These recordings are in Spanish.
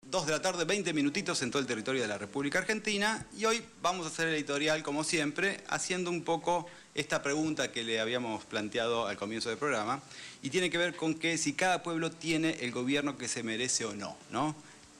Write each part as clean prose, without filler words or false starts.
2 de la tarde, 20 minutitos en todo el territorio de la República Argentina, y hoy vamos a hacer el editorial, como siempre, haciendo un poco esta pregunta que le habíamos planteado al comienzo del programa, y tiene que ver con que si cada pueblo tiene el gobierno que se merece o no, ¿no?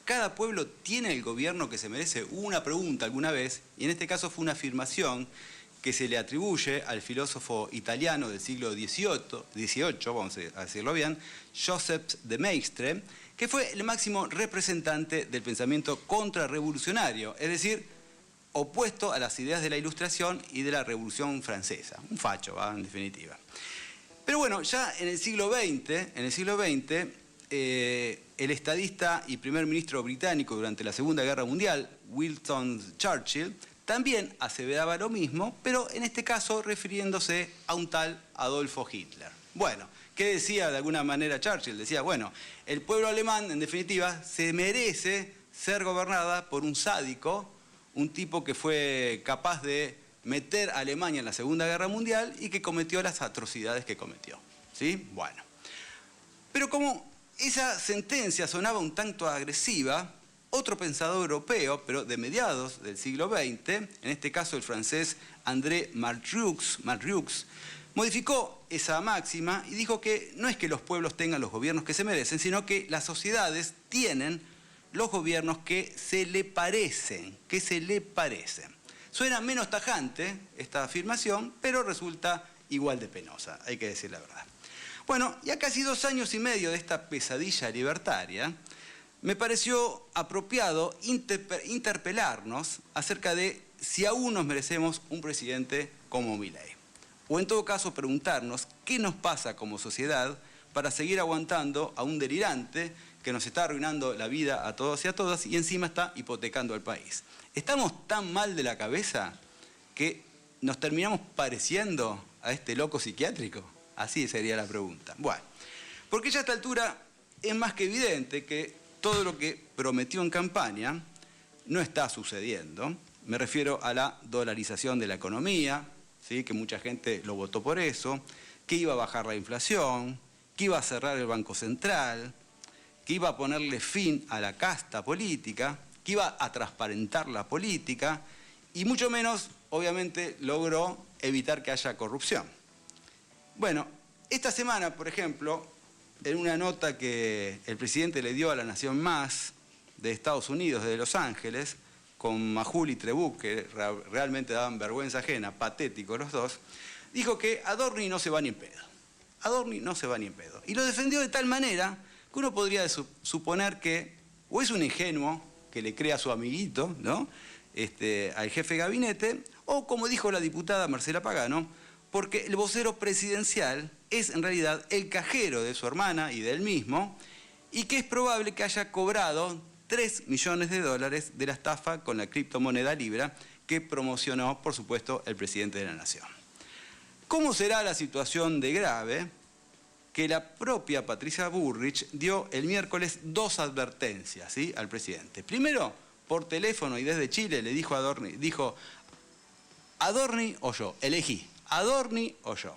¿Cada pueblo tiene el gobierno que se merece? Hubo una pregunta alguna vez, y en este caso fue una afirmación que se le atribuye al filósofo italiano del siglo XVIII, vamos a decirlo bien, Joseph de Maistre, que fue el máximo representante del pensamiento contrarrevolucionario, es decir, opuesto a las ideas de la Ilustración y de la Revolución Francesa. Un facho, ¿va? En definitiva. Pero bueno, ya en el siglo XX, el estadista y primer ministro británico durante la Segunda Guerra Mundial, Winston Churchill, también aseveraba lo mismo, pero en este caso refiriéndose a un tal Adolfo Hitler. Bueno, ¿qué decía de alguna manera Churchill? Decía, bueno, el pueblo alemán, en definitiva, se merece ser gobernada por un sádico, un tipo que fue capaz de meter a Alemania en la Segunda Guerra Mundial y que cometió las atrocidades que cometió. ¿Sí? Bueno. Pero como esa sentencia sonaba un tanto agresiva, otro pensador europeo, pero de mediados del siglo XX, en este caso el francés André Malraux, modificó esa máxima y dijo que no es que los pueblos tengan los gobiernos que se merecen, sino que las sociedades tienen los gobiernos que se le parecen, Suena menos tajante esta afirmación, pero resulta igual de penosa, hay que decir la verdad. Bueno, y a casi 2 años y medio de esta pesadilla libertaria, me pareció apropiado interpelarnos acerca de si aún nos merecemos un presidente como Milei. O en todo caso preguntarnos qué nos pasa como sociedad para seguir aguantando a un delirante que nos está arruinando la vida a todos y a todas y encima está hipotecando al país. ¿Estamos tan mal de la cabeza que nos terminamos pareciendo a este loco psiquiátrico? Así sería la pregunta. Bueno, porque ya a esta altura es más que evidente que todo lo que prometió en campaña no está sucediendo. Me refiero a la dolarización de la economía, ¿sí? Que mucha gente lo votó por eso, que iba a bajar la inflación, que iba a cerrar el Banco Central, que iba a ponerle fin a la casta política, que iba a transparentar la política y mucho menos, obviamente, logró evitar que haya corrupción. Bueno, esta semana, por ejemplo, en una nota que el presidente le dio a La Nación Más de Estados Unidos, de Los Ángeles, con Majul y Trebuch, que realmente daban vergüenza ajena, patéticos los dos, dijo que Adorni no se va ni en pedo. Adorni no se va ni en pedo. Y lo defendió de tal manera que uno podría suponer que o es un ingenuo que le crea a su amiguito, ¿no? Al jefe de gabinete, o como dijo la diputada Marcela Pagano, porque el vocero presidencial es en realidad el cajero de su hermana y de él mismo, y que es probable que haya cobrado $3 millones de la estafa con la criptomoneda Libra que promocionó, por supuesto, el presidente de la Nación. ¿Cómo será la situación de grave que la propia Patricia Bullrich dio el miércoles 2 advertencias, ¿sí?, al presidente? Primero, por teléfono y desde Chile le dijo a Adorni, Adorni o yo, elegí. Adorni o yo.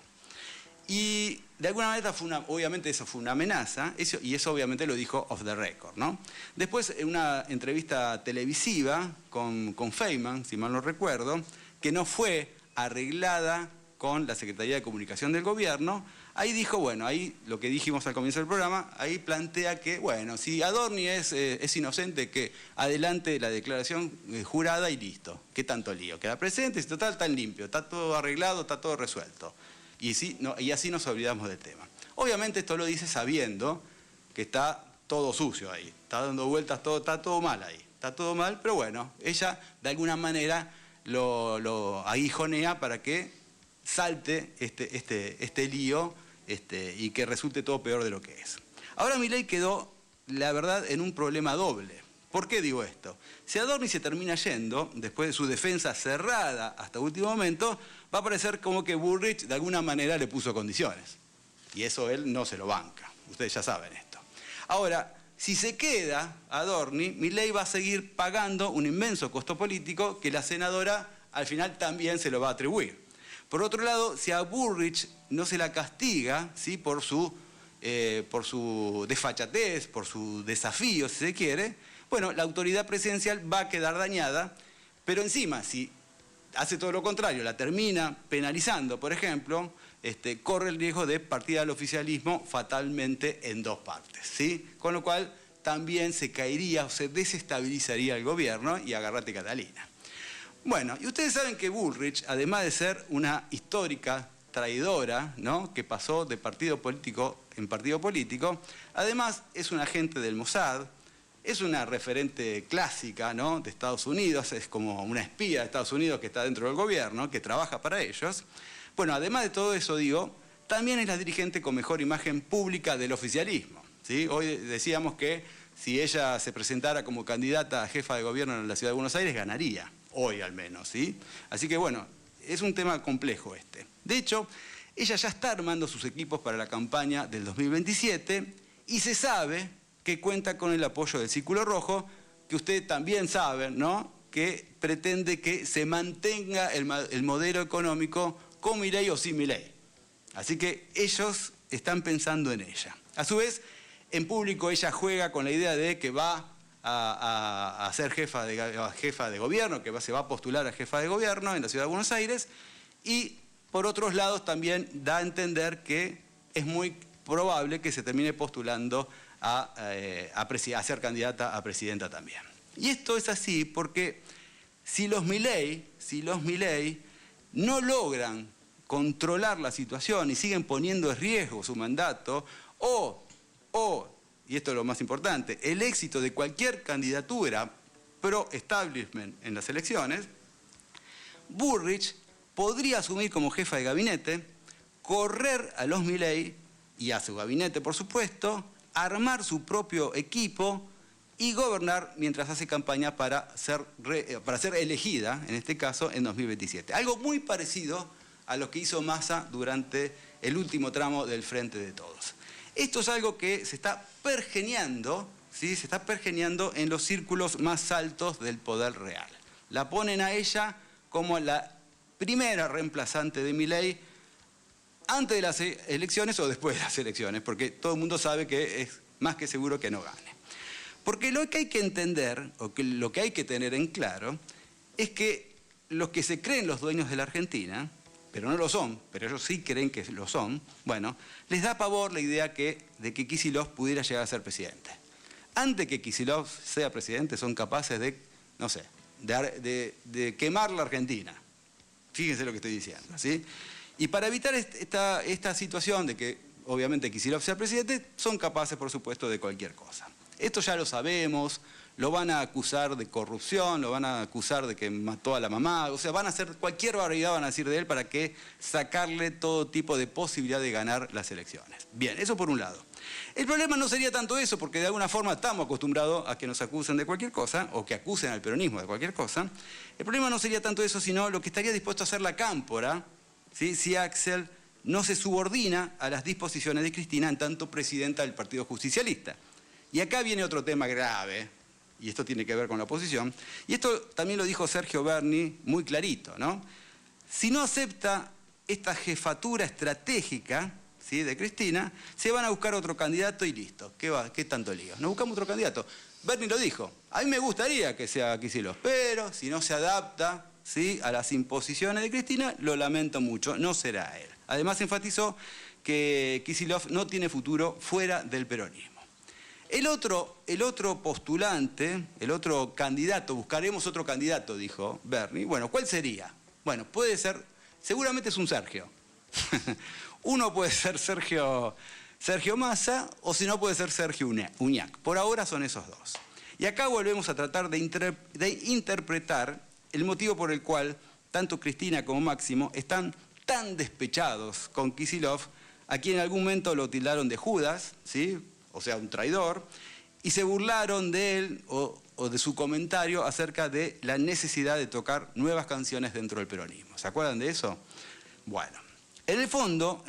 Y de alguna manera, obviamente eso fue una amenaza, y eso obviamente lo dijo off the record, ¿no? Después, en una entrevista televisiva con Feynman, si mal no recuerdo, que no fue arreglada con la Secretaría de Comunicación del Gobierno, ahí dijo, bueno, ahí lo que dijimos al comienzo del programa, ahí plantea que, bueno, si Adorni es inocente, que adelante la declaración jurada y listo. ¿Qué tanto lío? Queda presente, si total, tan limpio, está todo arreglado, está todo resuelto. Y así nos olvidamos del tema. Obviamente esto lo dice sabiendo que está todo sucio ahí, está dando vueltas, está todo mal ahí, está todo mal, pero bueno, ella de alguna manera lo aguijonea para que salte este lío y que resulte todo peor de lo que es. Ahora Milei quedó, la verdad, en un problema doble. ¿Por qué digo esto? Si Adorni se termina yendo, después de su defensa cerrada hasta último momento, va a parecer como que Bullrich de alguna manera le puso condiciones. Y eso él no se lo banca. Ustedes ya saben esto. Ahora, si se queda Adorni, Milei va a seguir pagando un inmenso costo político que la senadora al final también se lo va a atribuir. Por otro lado, si a Bullrich no se la castiga, ¿sí?, por su desfachatez, por su desafío, si se quiere, bueno, la autoridad presidencial va a quedar dañada, pero encima, si hace todo lo contrario, la termina penalizando, por ejemplo, corre el riesgo de partida al oficialismo fatalmente en dos partes, ¿sí? Con lo cual también se caería o se desestabilizaría el gobierno y agárrate Catalina. Bueno, y ustedes saben que Bullrich, además de ser una histórica traidora, ¿no?, que pasó de partido político en partido político, además es un agente del Mossad, es una referente clásica, ¿no?, de Estados Unidos, es como una espía de Estados Unidos que está dentro del gobierno, que trabaja para ellos. Bueno, además de todo eso, digo, también es la dirigente con mejor imagen pública del oficialismo, ¿sí? Hoy decíamos que si ella se presentara como candidata a jefa de gobierno en la Ciudad de Buenos Aires, ganaría, hoy al menos, ¿sí? Así que bueno, es un tema complejo este. De hecho, ella ya está armando sus equipos para la campaña del 2027 y se sabe que cuenta con el apoyo del Círculo Rojo, que ustedes también saben, ¿no?, que pretende que se mantenga el modelo económico con Milei o sin Milei. Así que ellos están pensando en ella. A su vez, en público ella juega con la idea de que va a ser jefa de gobierno, que se va a postular a jefa de gobierno en la Ciudad de Buenos Aires, y por otros lados también da a entender que es muy probable que se termine postulando a ser candidata a presidenta también. Y esto es así porque si los Milei no logran controlar la situación y siguen poniendo en riesgo su mandato, y esto es lo más importante, el éxito de cualquier candidatura pro-establishment en las elecciones, Bullrich podría asumir como jefa de gabinete, correr a los Milei y a su gabinete, por supuesto, armar su propio equipo y gobernar mientras hace campaña para ser elegida, en este caso, en 2027. Algo muy parecido a lo que hizo Massa durante el último tramo del Frente de Todos. Esto es algo que se está pergeñando, ¿sí?, se está pergeñando en los círculos más altos del poder real. La ponen a ella como la primera reemplazante de Milei antes de las elecciones o después de las elecciones, porque todo el mundo sabe que es más que seguro que no gane. Porque lo que hay que entender, o que lo que hay que tener en claro, es que los que se creen los dueños de la Argentina, pero no lo son, pero ellos sí creen que lo son, bueno, les da pavor la idea de que Kicillof pudiera llegar a ser presidente. Antes que Kicillof sea presidente, son capaces de, no sé, de quemar la Argentina. Fíjense lo que estoy diciendo, ¿sí? Y para evitar esta situación de que, obviamente, Kicillof sea presidente, son capaces, por supuesto, de cualquier cosa. Esto ya lo sabemos, lo van a acusar de corrupción, lo van a acusar de que mató a la mamá, o sea, van a hacer cualquier barbaridad, van a decir de él para que sacarle todo tipo de posibilidad de ganar las elecciones. Bien, eso por un lado. El problema no sería tanto eso, porque de alguna forma estamos acostumbrados a que nos acusen de cualquier cosa, o que acusen al peronismo de cualquier cosa. El problema no sería tanto eso, sino lo que estaría dispuesto a hacer la Cámpora, ¿sí?, si Axel no se subordina a las disposiciones de Cristina en tanto presidenta del Partido Justicialista. Y acá viene otro tema grave, y esto tiene que ver con la oposición, y esto también lo dijo Sergio Berni muy clarito, ¿no? Si no acepta esta jefatura estratégica, ¿sí?, de Cristina, se van a buscar otro candidato y listo. ¿Qué tanto lío? Nos buscamos otro candidato. Berni lo dijo, a mí me gustaría que sea Kicillof, pero si no se adapta, ¿sí?, a las imposiciones de Cristina, lo lamento mucho, no será él. Además enfatizó que Kicillof no tiene futuro fuera del peronismo. El otro postulante, el otro candidato, buscaremos otro candidato, dijo Berni. Bueno, ¿cuál sería? Bueno, puede ser, seguramente es un Sergio. Uno puede ser Sergio Massa, o si no puede ser Sergio Uñac. Por ahora son esos dos. Y acá volvemos a tratar de interpretar el motivo por el cual tanto Cristina como Máximo están tan despechados con Kicillof, a quien en algún momento lo tildaron de Judas, ¿sí?, o sea, un traidor, y se burlaron de él o de su comentario acerca de la necesidad de tocar nuevas canciones dentro del peronismo. ¿Se acuerdan de eso? Bueno, en el fondo,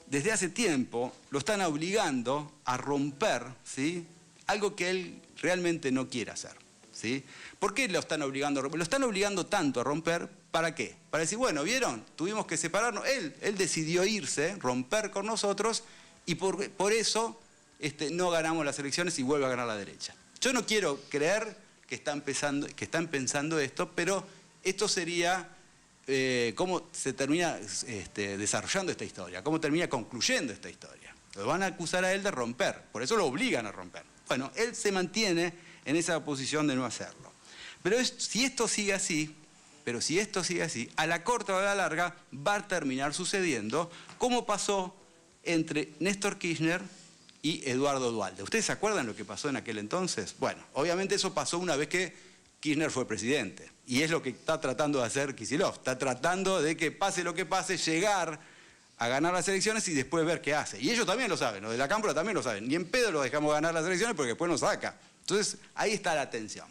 desde hace tiempo lo están obligando a romper, ¿sí?, algo que él realmente no quiere hacer, ¿sí? ¿Por qué lo están obligando a romper? Lo están obligando tanto a romper, ¿para qué? Para decir, bueno, ¿vieron? Tuvimos que separarnos. Él decidió irse, romper con nosotros, y por eso no ganamos las elecciones y vuelve a ganar la derecha. Yo no quiero creer que están pensando esto, pero esto sería cómo se termina desarrollando esta historia, cómo termina concluyendo esta historia. Lo van a acusar a él de romper, por eso lo obligan a romper. Bueno, él se mantiene en esa posición de no hacerlo. Pero si esto sigue así, a la corta o a la larga va a terminar sucediendo como pasó entre Néstor Kirchner y Eduardo Duhalde. ¿Ustedes se acuerdan lo que pasó en aquel entonces? Bueno, obviamente eso pasó una vez que Kirchner fue presidente. Y es lo que está tratando de hacer Kicillof. Está tratando de que pase lo que pase, llegar a ganar las elecciones y después ver qué hace. Y ellos también lo saben, los de la Cámpora también lo saben. Ni en pedo los dejamos ganar las elecciones porque después nos saca. Entonces, ahí está la tensión.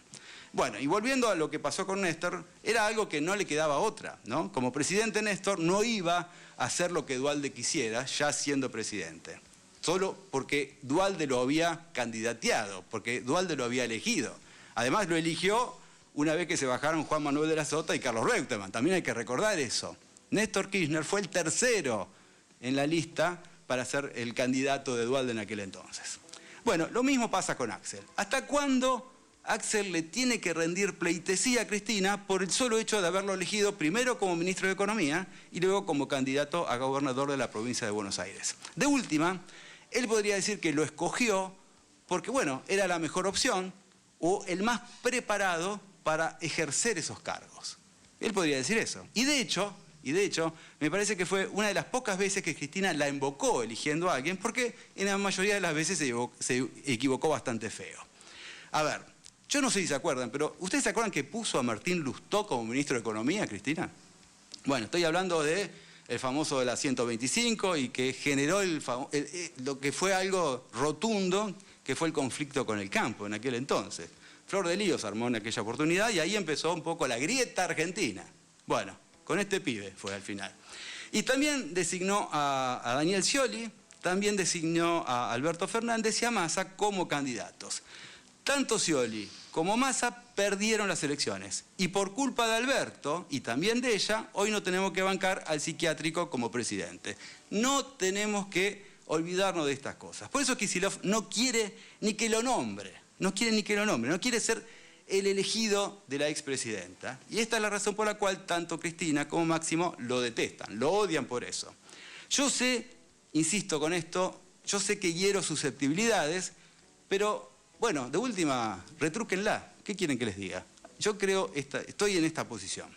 Bueno, y volviendo a lo que pasó con Néstor, era algo que no le quedaba otra, ¿no? Como presidente Néstor no iba a hacer lo que Duhalde quisiera, ya siendo presidente. Solo porque Duhalde lo había candidateado, porque Duhalde lo había elegido. Además lo eligió una vez que se bajaron Juan Manuel de la Sota y Carlos Reutemann. También hay que recordar eso. Néstor Kirchner fue el tercero en la lista para ser el candidato de Duhalde en aquel entonces. Bueno, lo mismo pasa con Axel. ¿Hasta cuándo Axel le tiene que rendir pleitesía a Cristina por el solo hecho de haberlo elegido primero como ministro de Economía y luego como candidato a gobernador de la provincia de Buenos Aires? De última, él podría decir que lo escogió porque, bueno, era la mejor opción o el más preparado para ejercer esos cargos. Él podría decir eso. Y de hecho, me parece que fue una de las pocas veces que Cristina la invocó eligiendo a alguien, porque en la mayoría de las veces se equivocó bastante feo. A ver, yo no sé si se acuerdan, pero ¿ustedes se acuerdan que puso a Martín Lustó como ministro de Economía, Cristina? Bueno, estoy hablando de el famoso de la 125 y que generó lo que fue algo rotundo, que fue el conflicto con el campo en aquel entonces. Flor de Lío se armó en aquella oportunidad y ahí empezó un poco la grieta argentina. Bueno, con este pibe fue al final. Y también designó a Daniel Scioli, también designó a Alberto Fernández y a Massa como candidatos. Tanto Scioli como Massa perdieron las elecciones. Y por culpa de Alberto, y también de ella, hoy no tenemos que bancar al psiquiátrico como presidente. No tenemos que olvidarnos de estas cosas. Por eso Kicillof no quiere ni que lo nombre. No quiere ser el elegido de la expresidenta. Y esta es la razón por la cual tanto Cristina como Máximo lo detestan, lo odian por eso. Yo sé, insisto con esto, yo sé que hiero susceptibilidades, pero bueno, de última, retrúquenla. ¿Qué quieren que les diga? Yo creo, estoy en esta posición.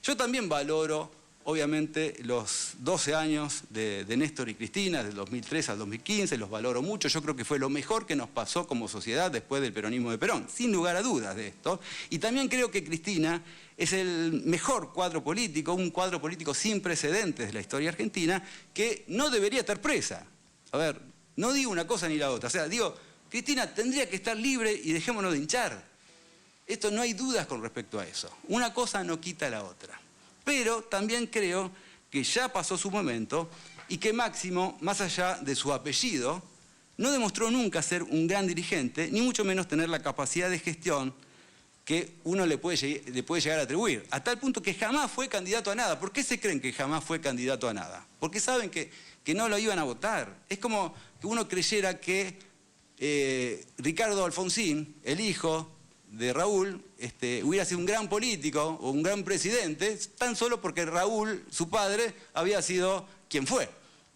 Yo también valoro, obviamente, los 12 años de Néstor y Cristina, del 2003 al 2015, los valoro mucho. Yo creo que fue lo mejor que nos pasó como sociedad después del peronismo de Perón, sin lugar a dudas de esto. Y también creo que Cristina es el mejor cuadro político, un cuadro político sin precedentes de la historia argentina, que no debería estar presa. A ver, no digo una cosa ni la otra. O sea, digo, Cristina tendría que estar libre y dejémonos de hinchar. Esto no hay dudas con respecto a eso. Una cosa no quita la otra. Pero también creo que ya pasó su momento y que Máximo, más allá de su apellido, no demostró nunca ser un gran dirigente, ni mucho menos tener la capacidad de gestión que uno le puede llegar a atribuir. A tal punto que jamás fue candidato a nada. ¿Por qué se creen que jamás fue candidato a nada? Porque saben que no lo iban a votar. Es como que uno creyera que Ricardo Alfonsín, el hijo de Raúl, hubiera sido un gran político o un gran presidente, tan solo porque Raúl, su padre, había sido quien fue. O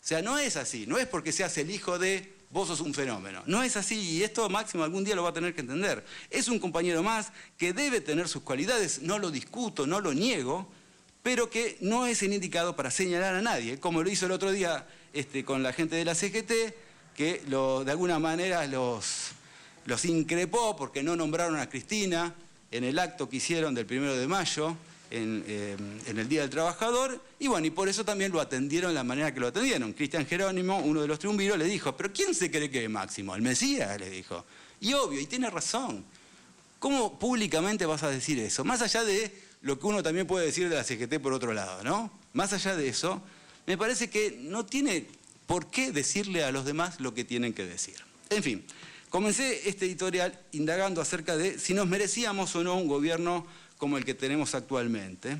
sea, no es así, no es porque seas el hijo de, vos sos un fenómeno. No es así, y esto Máximo algún día lo va a tener que entender. Es un compañero más que debe tener sus cualidades, no lo discuto, no lo niego, pero que no es el indicado para señalar a nadie, como lo hizo el otro día con la gente de la CGT, que de alguna manera los increpó porque no nombraron a Cristina en el acto que hicieron del 1 de mayo, en el Día del Trabajador, y bueno, y por eso también lo atendieron de la manera que lo atendieron. Cristian Jerónimo, uno de los triunviros, le dijo, ¿pero quién se cree que es Máximo? El Mesías, le dijo. Y obvio, y tiene razón. ¿Cómo públicamente vas a decir eso? Más allá de lo que uno también puede decir de la CGT por otro lado, ¿no? Más allá de eso, me parece que no tiene por qué decirle a los demás lo que tienen que decir. En fin, comencé este editorial indagando acerca de si nos merecíamos o no un gobierno como el que tenemos actualmente.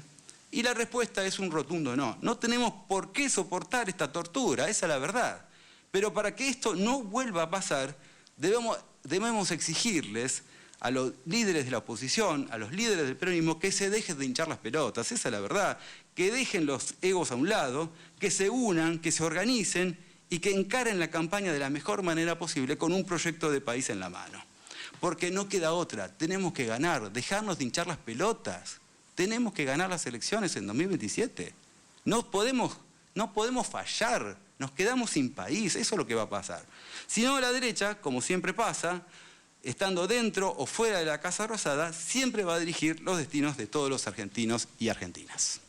Y la respuesta es un rotundo no. No tenemos por qué soportar esta tortura, esa es la verdad. Pero para que esto no vuelva a pasar, debemos exigirles a los líderes de la oposición, a los líderes del peronismo, que se dejen de hinchar las pelotas, esa es la verdad, que dejen los egos a un lado, que se unan, que se organicen y que encaren la campaña de la mejor manera posible con un proyecto de país en la mano. Porque no queda otra, tenemos que ganar, dejarnos de hinchar las pelotas, tenemos que ganar las elecciones en 2027. No podemos fallar, nos quedamos sin país, eso es lo que va a pasar. Si no, la derecha, como siempre pasa, estando dentro o fuera de la Casa Rosada, siempre va a dirigir los destinos de todos los argentinos y argentinas.